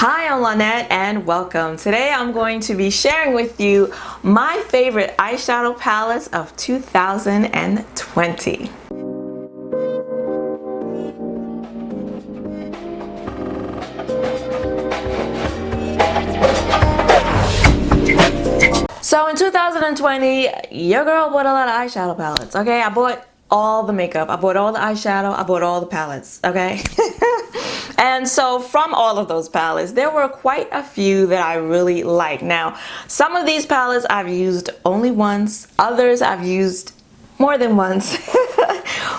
Hi, I'm Lynette and welcome. Today I'm going to be sharing with you my favorite eyeshadow palettes of 2020. So in 2020, your girl bought a lot of eyeshadow palettes, okay? I bought all the makeup, I bought all the eyeshadow, I bought all the palettes, okay? And so from all of those palettes, there were quite a few that I really like. Now, some of these palettes I've used only once, others I've used more than once.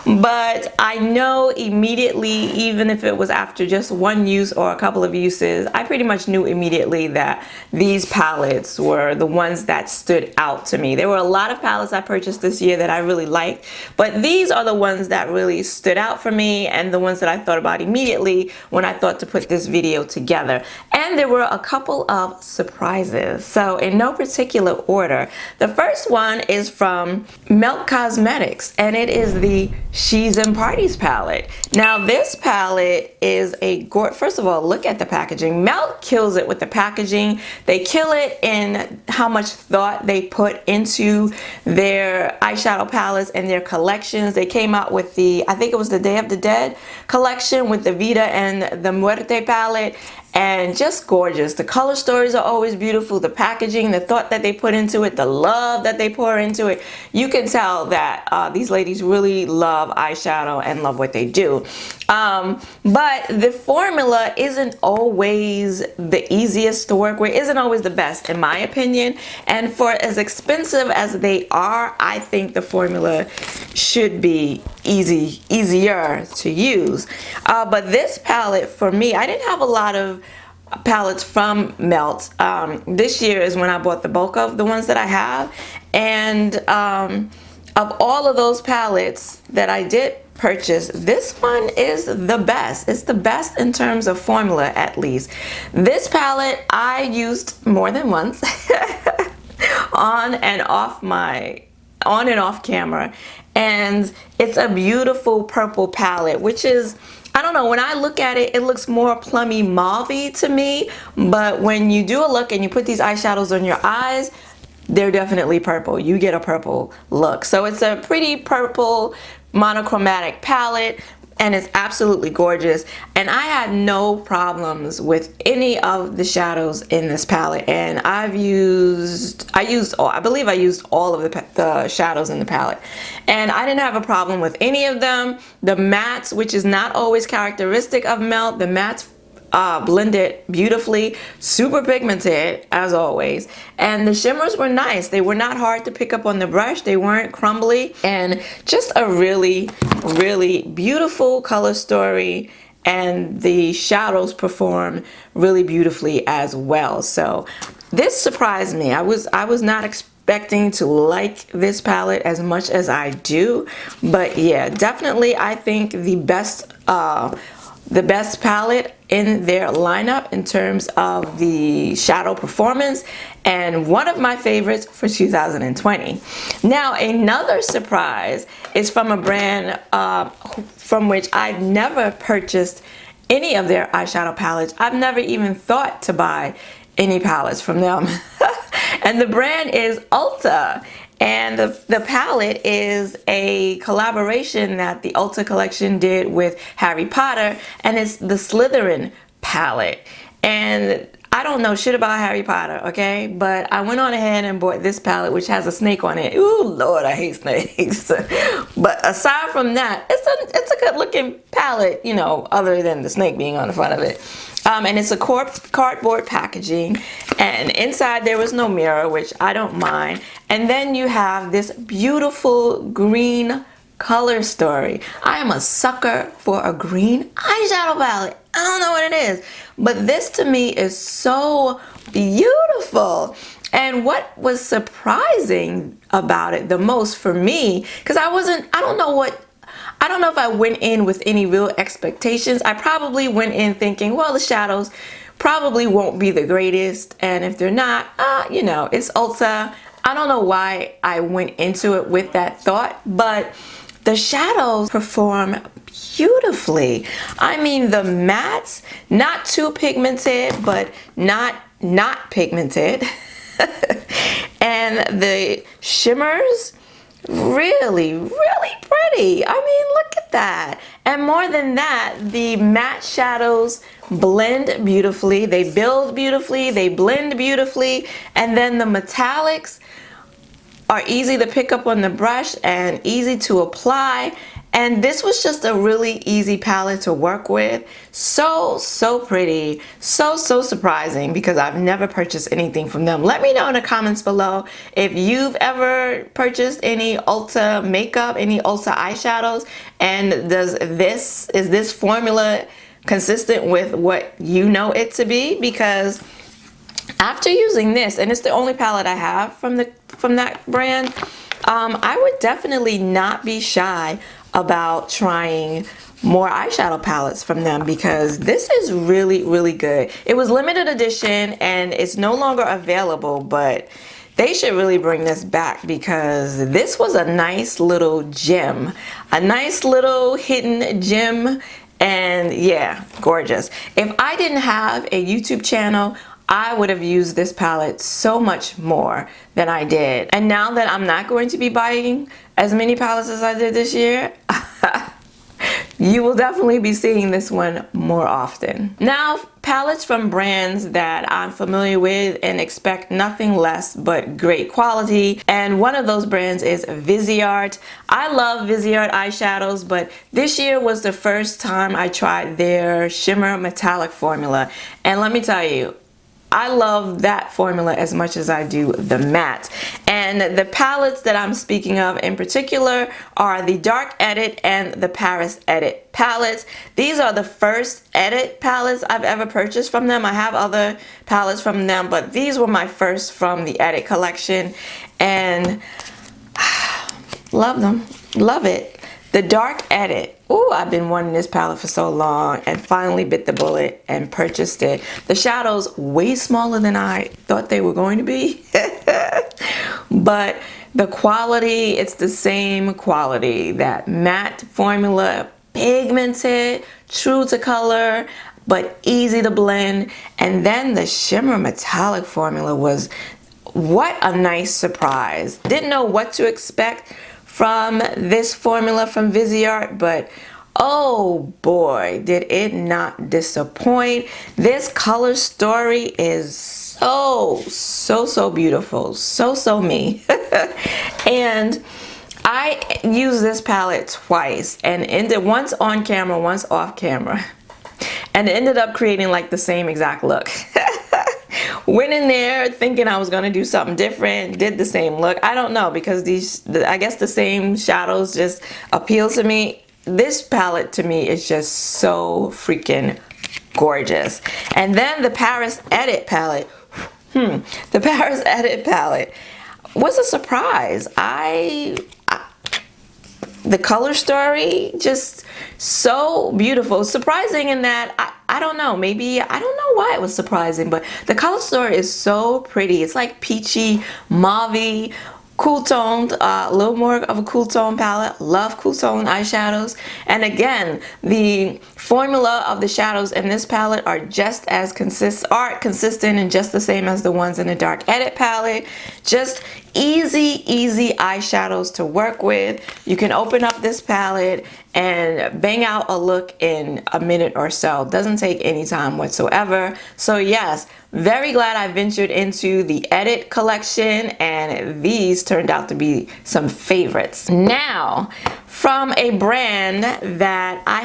But I know immediately, even if it was after just one use or a couple of uses, I pretty much knew immediately that these palettes were the ones that stood out to me. There were a lot of palettes I purchased this year that I really liked, but these are the ones that really stood out for me and the ones that I thought about immediately when I thought to put this video together. And there were a couple of surprises. So in no particular order, the first one is from Melt Cosmetics, and it is the She's in Parties palette. Now this palette is a first of all, look at the packaging. Melt kills it with the packaging. They kill it in how much thought they put into their eyeshadow palettes and their collections. They came out with the, I think it was the Day of the Dead collection with the Vida and the Muerte palette. And just gorgeous. The color stories are always beautiful. The packaging, the thought that they put into it, the love that they pour into it. You can tell that these ladies really love eyeshadow and love what they do. But the formula isn't always the easiest to work with, isn't always the best in my opinion. And for as expensive as they are, I think the formula should be easier to use. But this palette for me, I didn't have a lot of palettes from Melt. This year is when I bought the bulk of the ones that I have, and of all of those palettes that I did purchase, this one is the best. It's the best in terms of formula, at least. This palette I used more than once on and off camera, and it's a beautiful purple palette, which is, I don't know, when I look at it, it looks more plummy mauve-y to me, but when you do a look and you put these eyeshadows on your eyes, they're definitely purple. You get a purple look. So it's a pretty purple monochromatic palette, and it's absolutely gorgeous. And I had no problems with any of the shadows in this palette, and I believe I used all of the shadows in the palette, and I didn't have a problem with any of them. The mattes, which is not always characteristic of Melt, the mattes blended beautifully, super pigmented as always, and the shimmers were nice. They were not hard to pick up on the brush, they weren't crumbly, and just a really beautiful color story, and the shadows perform really beautifully as well. So this surprised me. I was not expecting to like this palette as much as I do, but yeah, definitely I think the best palette in their lineup in terms of the shadow performance, and one of my favorites for 2020. Now another surprise is from a brand from which I've never purchased any of their eyeshadow palettes. I've never even thought to buy any palettes from them. And the brand is Ulta. And the palette is a collaboration that the Ulta collection did with Harry Potter, and it's the Slytherin palette. And I don't know shit about Harry Potter, okay? But I went on ahead and bought this palette, which has a snake on it. Ooh, Lord, I hate snakes. But aside from that, it's a good looking palette, you know, other than the snake being on the front of it. And it's a cardboard packaging, and inside there was no mirror, which I don't mind. And then you have this beautiful green color story. I am a sucker for a green eyeshadow palette. I don't know what it is, but this to me is so beautiful. And what was surprising about it the most for me, because I don't know if I went in with any real expectations. I probably went in thinking, well, the shadows probably won't be the greatest, and if they're not, you know, it's Ulta. I don't know why I went into it with that thought, but the shadows perform beautifully. I mean, the mattes, not too pigmented, but not pigmented. And the shimmers, really pretty. I mean, look at that. And more than that, the matte shadows blend beautifully, they build beautifully, they blend beautifully, and then the metallics are easy to pick up on the brush and easy to apply. And this was just a really easy palette to work with. So pretty, so surprising, because I've never purchased anything from them. Let me know in the comments below if you've ever purchased any Ulta makeup, any Ulta eyeshadows, and is this formula consistent with what you know it to be? Because after using this, and it's the only palette I have from that brand, I would definitely not be shy about trying more eyeshadow palettes from them, because this is really good. It was limited edition and it's no longer available, but they should really bring this back, because this was a nice little gem, a nice little hidden gem. And yeah, gorgeous. If I didn't have a YouTube channel, I would have used this palette so much more than I did. And now that I'm not going to be buying as many palettes as I did this year, you will definitely be seeing this one more often. Now, palettes from brands that I'm familiar with and expect nothing less but great quality. And one of those brands is Viseart. I love Viseart eyeshadows, but this year was the first time I tried their shimmer metallic formula. And let me tell you, I love that formula as much as I do the matte. And the palettes that I'm speaking of in particular are the Dark Edit and the Paris Edit palettes. These are the first Edit palettes I've ever purchased from them. I have other palettes from them, but these were my first from the Edit collection. And love them, love it. The Dark Edit. Ooh, I've been wanting this palette for so long, and finally bit the bullet and purchased it. The shadows way smaller than I thought they were going to be. But the quality, it's the same quality. That matte formula, pigmented, true to color, but easy to blend. And then the shimmer metallic formula was, what a nice surprise. Didn't know what to expect from this formula from Viseart, but oh boy, did it not disappoint. This color story is so beautiful, so me. And I used this palette twice, and ended once on camera, once off camera, and it ended up creating like the same exact look. Went in there thinking I was gonna do something different, did the same look. I don't know, because I guess the same shadows just appeal to me. This palette to me is just so freaking gorgeous. And then the Paris Edit palette, the Paris Edit palette was a surprise. The color story, just so beautiful. Surprising in that, I don't know, maybe, I don't know why it was surprising, but the color story is so pretty. It's like peachy, mauve, cool toned, a little more of a cool tone palette. Love cool tone eyeshadows. And again, the formula of the shadows in this palette are just as consistent and just the same as the ones in the Dark Edit palette. Just easy eyeshadows to work with. You can open up this palette and bang out a look in a minute or so. Doesn't take any time whatsoever. So yes, very glad I ventured into the Edit collection, and these turned out to be some favorites. Now, from a brand that I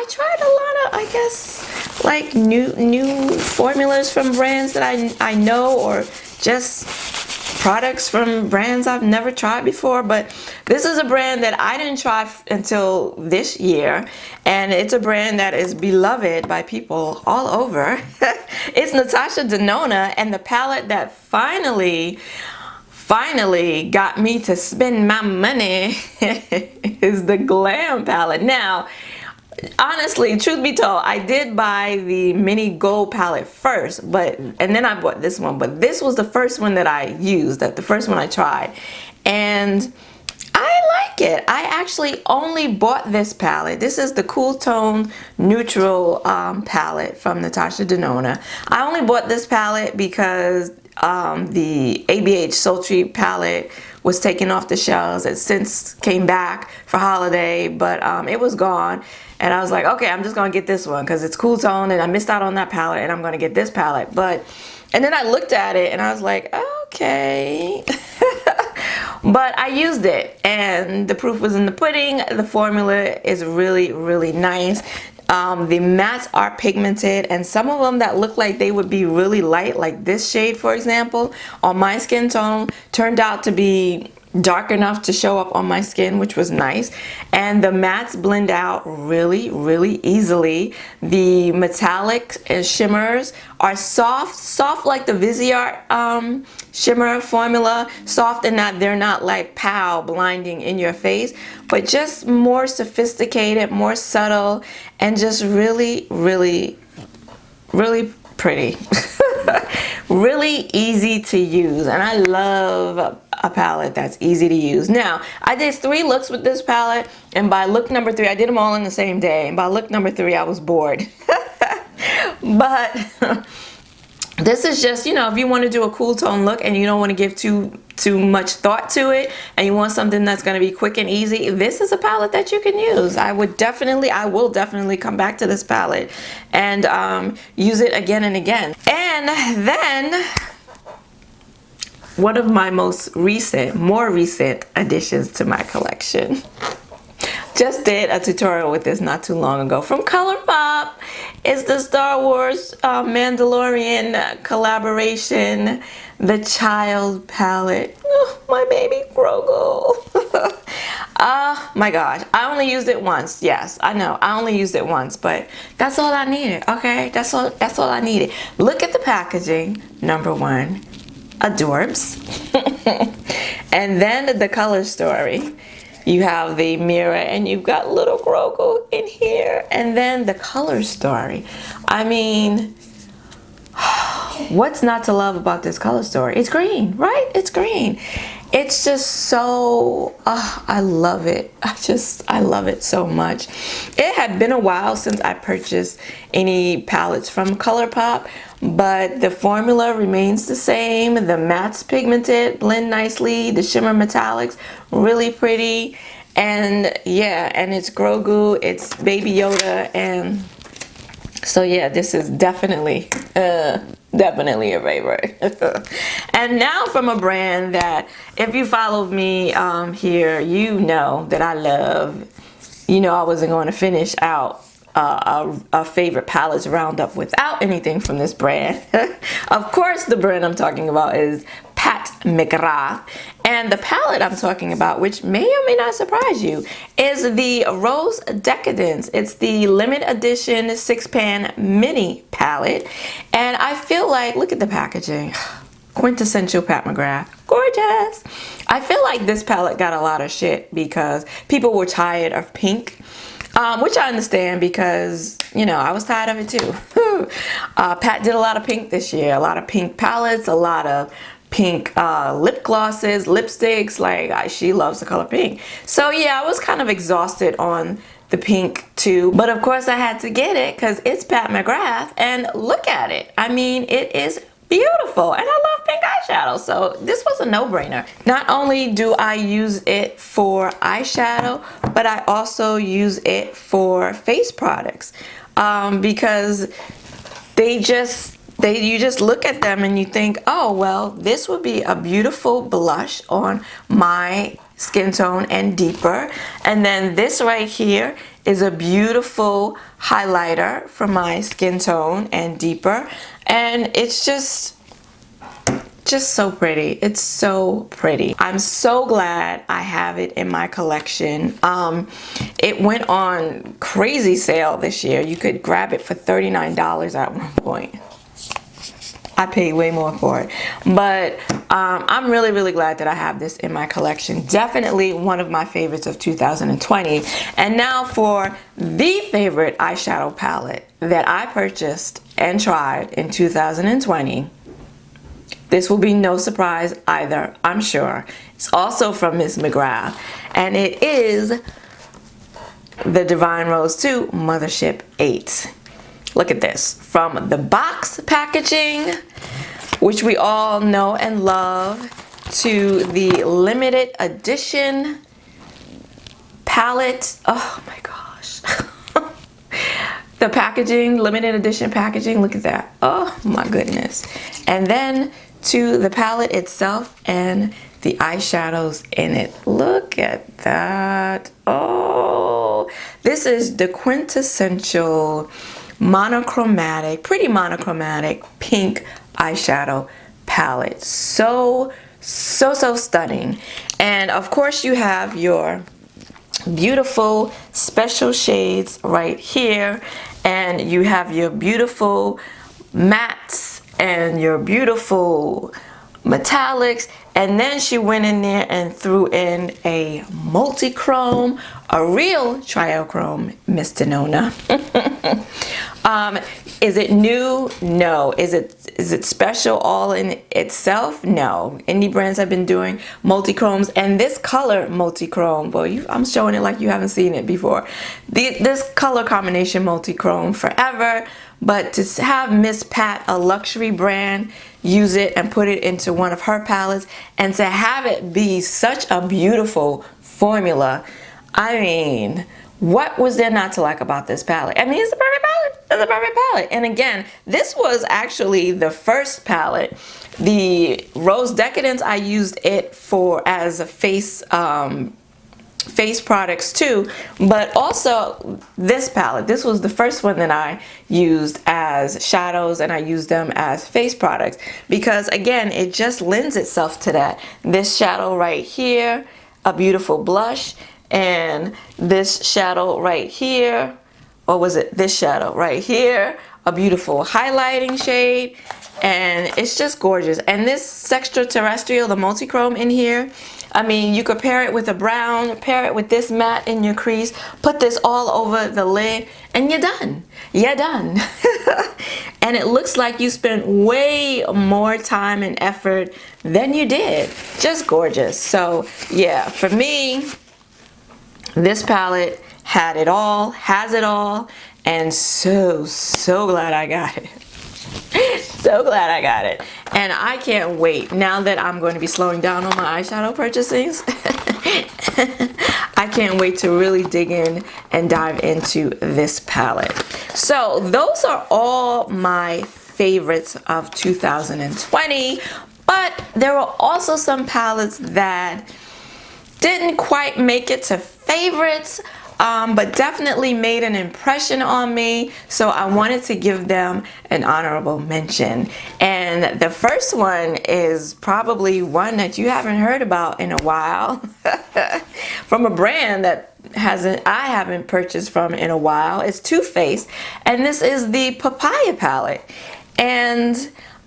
tried a lot of, I guess, like new formulas from brands that I know, or just products from brands I've never tried before. But this is a brand that I didn't try until this year, and it's a brand that is beloved by people all over. It's Natasha Denona, and the palette that finally got me to spend my money is the Glam palette. Now, honestly, truth be told, I did buy the mini gold palette first, and then I bought this one, but this was the first one that I used, the first one I tried, and I like it. I actually only bought this palette. This is the Cool Tone Neutral palette from Natasha Denona. I only bought this palette because the ABH Sultry palette was taken off the shelves. It since came back for holiday, but it was gone. And I was like, okay, I'm just gonna get this one because it's cool tone and I missed out on that palette and I'm gonna get this palette. And then I looked at it and I was like, okay. But I used it and the proof was in the pudding. The formula is really, really nice. The mattes are pigmented, and some of them that look like they would be really light, like this shade for example, on my skin tone, turned out to be dark enough to show up on my skin, which was nice. And the mattes blend out really, really easily. The metallic and shimmers are soft like the Viseart shimmer formula, soft in that they're not like pow blinding in your face, but just more sophisticated, more subtle, and just really, really, really pretty. Really easy to use, and I love a palette that's easy to use. Now, I did 3 looks with this palette, and by look number 3, I did them all in the same day, and by look number 3, I was bored. But this is just, you know, if you want to do a cool tone look and you don't want to give too much thought to it and you want something that's going to be quick and easy, this is a palette that you can use. I will definitely come back to this palette and use it again and again. And then one of my more recent additions to my collection. Just did a tutorial with this not too long ago from Colourpop. It's the Star Wars Mandalorian collaboration, the Child palette. Oh, my baby Grogu. Oh my gosh, I only used it once. Yes, I know, I only used it once, but that's all I needed. Okay, that's all I needed. Look at the packaging. Number 1, adorbs. And then the color story. You have the mirror and you've got little Grogu in here, and then the color story. I mean, what's not to love about this color story? It's green, right? It's green. It's just so, I love it. I love it so much. It had been a while since I purchased any palettes from Colourpop, but the formula remains the same. The mattes pigmented, blend nicely. The shimmer metallics, really pretty. And yeah, and it's Grogu, it's Baby Yoda, and so yeah, this is definitely a favorite. And now from a brand that, if you followed me here, you know that I love. You know I wasn't going to finish out a favorite palettes roundup without anything from this brand. Of course, the brand I'm talking about is McGrath, and the palette I'm talking about, which may or may not surprise you, is the Rose Decadence. It's the limited edition 6-pan mini palette, and I feel like, look at the packaging, quintessential Pat McGrath, gorgeous. I feel like this palette got a lot of shit because people were tired of pink. Which I understand because, you know, I was tired of it too. Pat did a lot of pink this year, a lot of pink palettes, a lot of pink lip glosses, lipsticks. Like, she loves the color pink. So yeah, I was kind of exhausted on the pink too, but of course I had to get it because it's Pat McGrath, and look at it. I mean, it is beautiful, and I love pink eyeshadow, so this was a no-brainer. Not only do I use it for eyeshadow, but I also use it for face products because you just look at them and you think, oh well, this would be a beautiful blush on my skin tone and deeper, and then this right here is a beautiful highlighter for my skin tone and deeper, and it's just so pretty. It's so pretty. I'm so glad I have it in my collection. It went on crazy sale this year. You could grab it for $39 at one point. I paid way more for it, but I'm really, really glad that I have this in my collection. Definitely one of my favorites of 2020. And now for the favorite eyeshadow palette that I purchased and tried in 2020. This will be no surprise either, I'm sure. It's also from Miss McGrath, and it is the Divine Rose 2 Mothership 8. Look at this. From the box packaging, which we all know and love, to the limited edition palette. Oh my gosh. The packaging, limited edition packaging, look at that. Oh my goodness. And then to the palette itself and the eyeshadows in it. Look at that. Oh, this is the quintessential monochromatic, pretty monochromatic pink eyeshadow palette. So stunning. And of course you have your beautiful special shades right here, and you have your beautiful mattes and your beautiful metallics, and then she went in there and threw in a multi-chrome, a real triochrome, Miss Denona. Is it new? No. Is it special all in itself? No. Indie brands have been doing multi-chromes, and this color multi-chrome, well, I'm showing it like you haven't seen it before. This color combination multi-chrome forever, but to have Miss Pat, a luxury brand, use it and put it into one of her palettes, and to have it be such a beautiful formula, I mean, what was there not to like about this palette? I mean, it's a perfect palette. It's a perfect palette. And again, this was actually the first palette. The Rose Decadence, I used it for as a face products too, but also this palette. This was the first one that I used as shadows, and I used them as face products because again, it just lends itself to that. This shadow right here, a beautiful blush, and this shadow right here, or was it this shadow right here, a beautiful highlighting shade, and it's just gorgeous. And this Sextra Terrestrial, the multi-chrome in here, I mean, you could pair it with a brown, pair it with this matte in your crease, put this all over the lid, and you're done. You're done. And it looks like you spent way more time and effort than you did. Just gorgeous. So yeah, for me, this palette had it all, has it all, and so glad I got it. So glad I got it. And I can't wait, now that I'm going to be slowing down on my eyeshadow purchasings, I can't wait to really dig in and dive into this palette. So those are all my favorites of 2020, but there were also some palettes that didn't quite make it to favorites, but definitely made an impression on me, so I wanted to give them an honorable mention. And the first one is probably one that you haven't heard about in a while from a brand that I haven't purchased from in a while. It's Too Faced, and this is the Papaya palette. And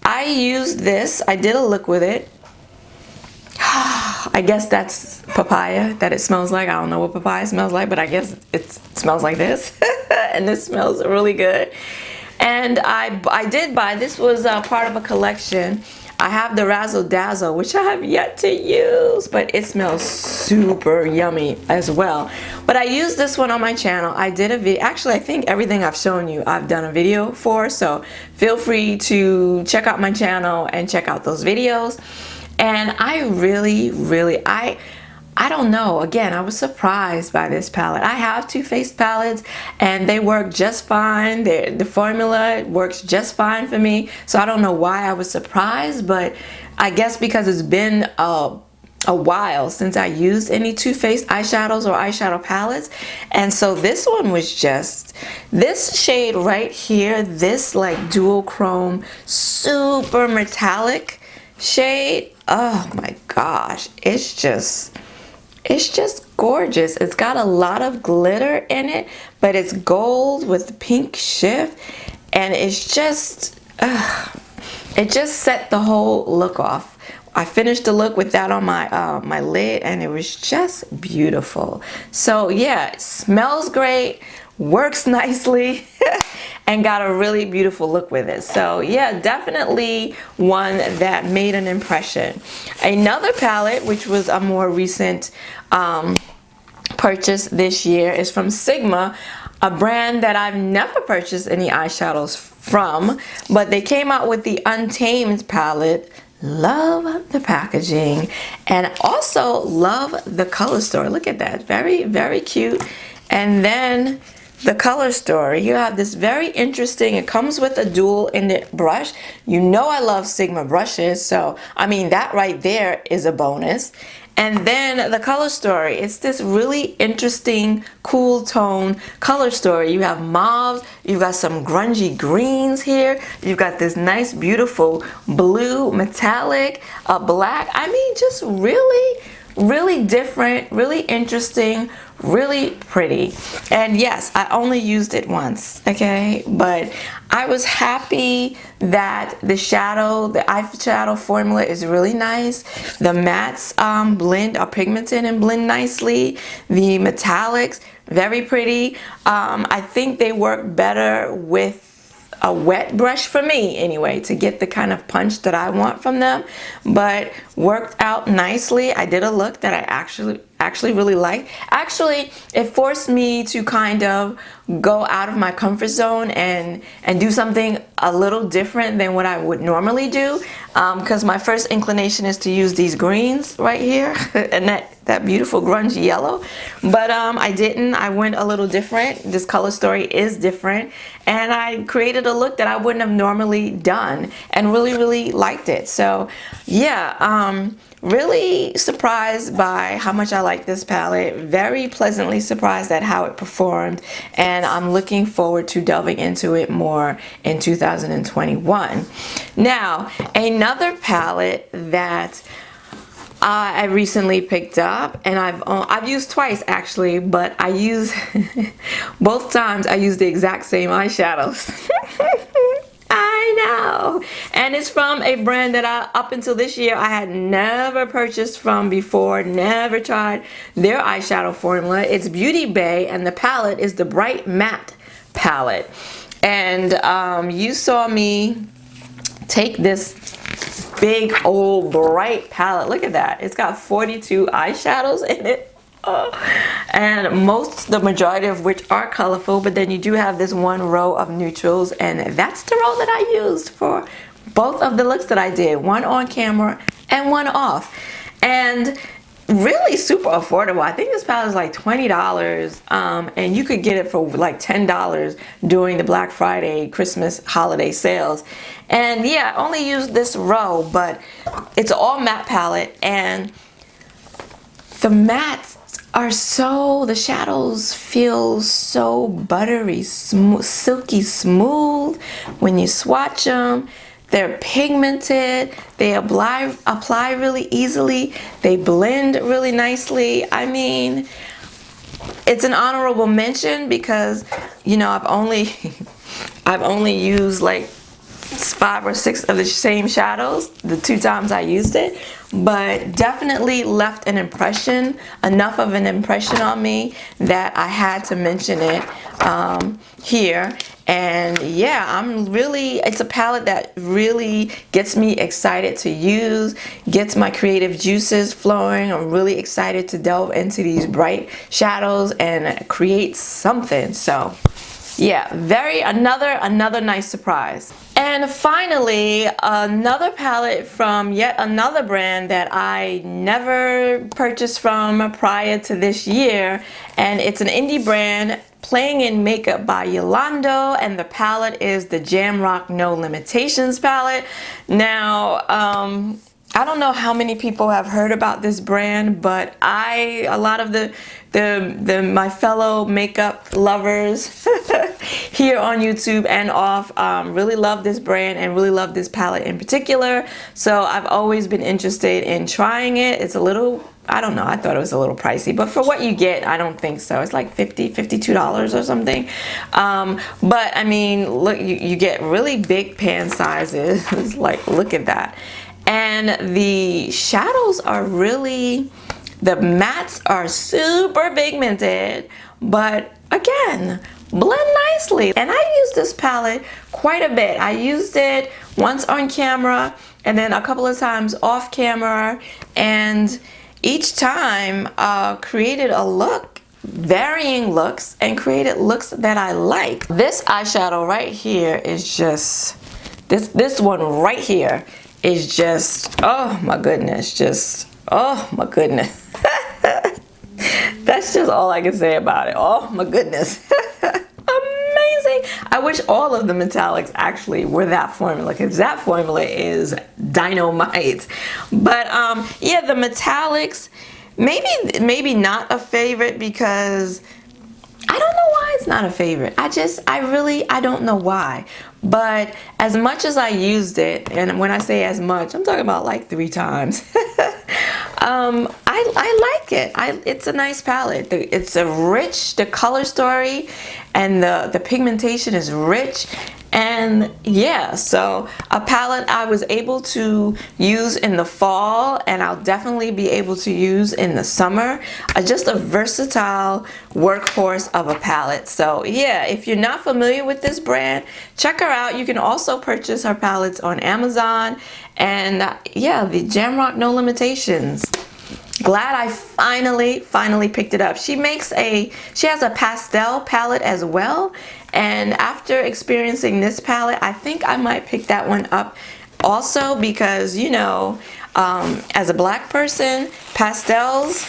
I used this, I did a look with it. I guess that's papaya that it smells like. I don't know what papaya smells like, but I guess it smells like this. And this smells really good. And I did buy, this was part of a collection. I have the Razzle Dazzle, which I have yet to use, but it smells super yummy as well. But I used this one on my channel. I did a video, actually I think everything I've shown you I've done a video for, so feel free to check out my channel and check out those videos. And I really, I don't know, again, I was surprised by this palette. I have Too Faced palettes and they work just fine. The formula works just fine for me. So I don't know why I was surprised, but I guess because it's been a while since I used any Too Faced eyeshadows or eyeshadow palettes. And so this one was just, this shade right here, this like dual chrome, super metallic shade, oh my gosh, it's just gorgeous. It's got a lot of glitter in it, but it's gold with pink shift, and it's just it just set the whole look off. I finished the look with that on my my lid, and it was just beautiful. So yeah, it smells great, works nicely, and got a really beautiful look with it. So yeah, definitely one that made an impression. Another palette, which was a more recent purchase this year, is from Sigma, a brand that I've never purchased any eyeshadows from, but they came out with the Untamed palette. Love the packaging and also love the color story. Look at that, very, very cute. And then the color story, you have this very interesting, it comes with a dual-ended brush. You know I love Sigma brushes, so I mean that right there is a bonus. And then the color story, it's this really interesting, cool tone color story. You have mauves, you've got some grungy greens here, you've got this nice, beautiful blue, metallic, black. I mean, just really, really different, really interesting, really pretty. And yes, I only used it once, okay? But I was happy that the eyeshadow formula is really nice. The mattes blend, are pigmented and blend nicely. The metallics, very pretty. I think they work better with a wet brush for me anyway, to get the kind of punch that I want from them, but worked out nicely. I did a look that I actually really liked. Actually, it forced me to kind of go out of my comfort zone and do something a little different than what I would normally do, because my first inclination is to use these greens right here and that beautiful grungy yellow, but I didn't. I went a little different. This color story is different, and I created a look that I wouldn't have normally done and really, really liked it. So yeah, really surprised by how much I like this palette. Very pleasantly surprised at how it performed, and I'm looking forward to delving into it more in 2021. Now, another palette that I recently picked up, and I've used twice actually, but I use both times I use the exact same eyeshadows. I know, and it's from a brand that up until this year I had never purchased from before, never tried their eyeshadow formula. It's Beauty Bay, and the palette is the Bright Matte palette. And you saw me take this big old bright palette. Look at that, it's got 42 eyeshadows in it. And the majority of which are colorful, but then you do have this one row of neutrals, and that's the row that I used for both of the looks that I did, one on camera and one off. And really super affordable. I think this palette is like $20, and you could get it for like $10 during the Black Friday Christmas holiday sales. And yeah, I only used this row, but it's an all matte palette, and the mattes the shadows feel so buttery, smooth, silky smooth when you swatch them. They're pigmented, they apply really easily, they blend really nicely. I mean, it's an honorable mention because, you know, I've only used like 5 or 6 of the same shadows the 2 times I used it, but definitely left an impression, enough of an impression on me that I had to mention it here. And yeah, it's a palette that really gets me excited to use, gets my creative juices flowing. I'm really excited to delve into these bright shadows and create something. So yeah, another nice surprise. And finally, another palette from yet another brand that I never purchased from prior to this year, and it's an indie brand, Playing in Makeup by Yolando, and the palette is the Jamrock No Limitations palette. Now, I don't know how many people have heard about this brand, but a lot of my fellow makeup lovers here on YouTube and off really love this brand and really love this palette in particular. So I've always been interested in trying it. It's a little, I don't know, I thought it was a little pricey, but for what you get, I don't think so. It's like $52 or something. But I mean, look, you get really big pan sizes. Like, look at that. And the shadows are really, the mattes are super pigmented, but again, blend nicely. And I use this palette quite a bit. I used it once on camera and then a couple of times off camera, and each time created a look, varying looks, and created looks that I like. This eyeshadow right here is just, this one right here is just, oh my goodness, just, oh my goodness. That's just all I can say about it. Oh my goodness. Amazing. I wish all of the metallics actually were that formula, because that formula is dynamite. But yeah, the metallics, maybe not a favorite, because I don't know why it's not a favorite. I don't know why. But as much as I used it, and when I say as much, I'm talking about like 3 times. I like it. It's a nice palette. It's a rich, the color story and the pigmentation is rich. And yeah, so a palette I was able to use in the fall, and I'll definitely be able to use in the summer. Just a versatile workhorse of a palette. So yeah, if you're not familiar with this brand, check her out. You can also purchase her palettes on Amazon. And yeah, the Jamrock No Limitations. Glad I finally picked it up. She has a pastel palette as well, and after experiencing this palette, I think I might pick that one up also, because you know, as a black person, pastels,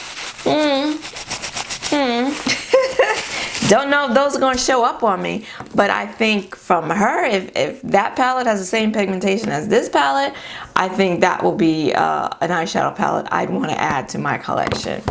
don't know if those are going to show up on me, but I think from her, if that palette has the same pigmentation as this palette, I think that will be an eyeshadow palette I'd want to add to my collection.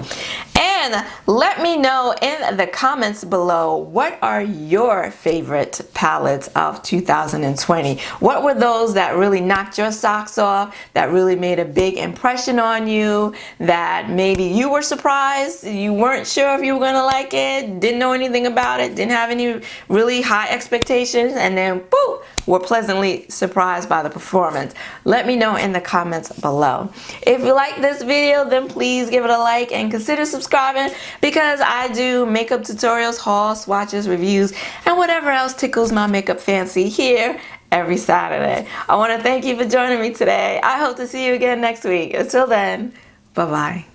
And let me know in the comments below, what are your favorite palettes of 2020? What were those that really knocked your socks off, that really made a big impression on you, that maybe you were surprised, you weren't sure if you were going to like it, didn't know anything about it, didn't have any really high expectations, and then boom, were pleasantly surprised by the performance? Let me know in the comments below. If you like this video, then please give it a like and consider subscribing, because I do makeup tutorials, hauls, swatches, reviews, and whatever else tickles my makeup fancy here every Saturday. I want to thank you for joining me today. I hope to see you again next week. Until then, bye-bye.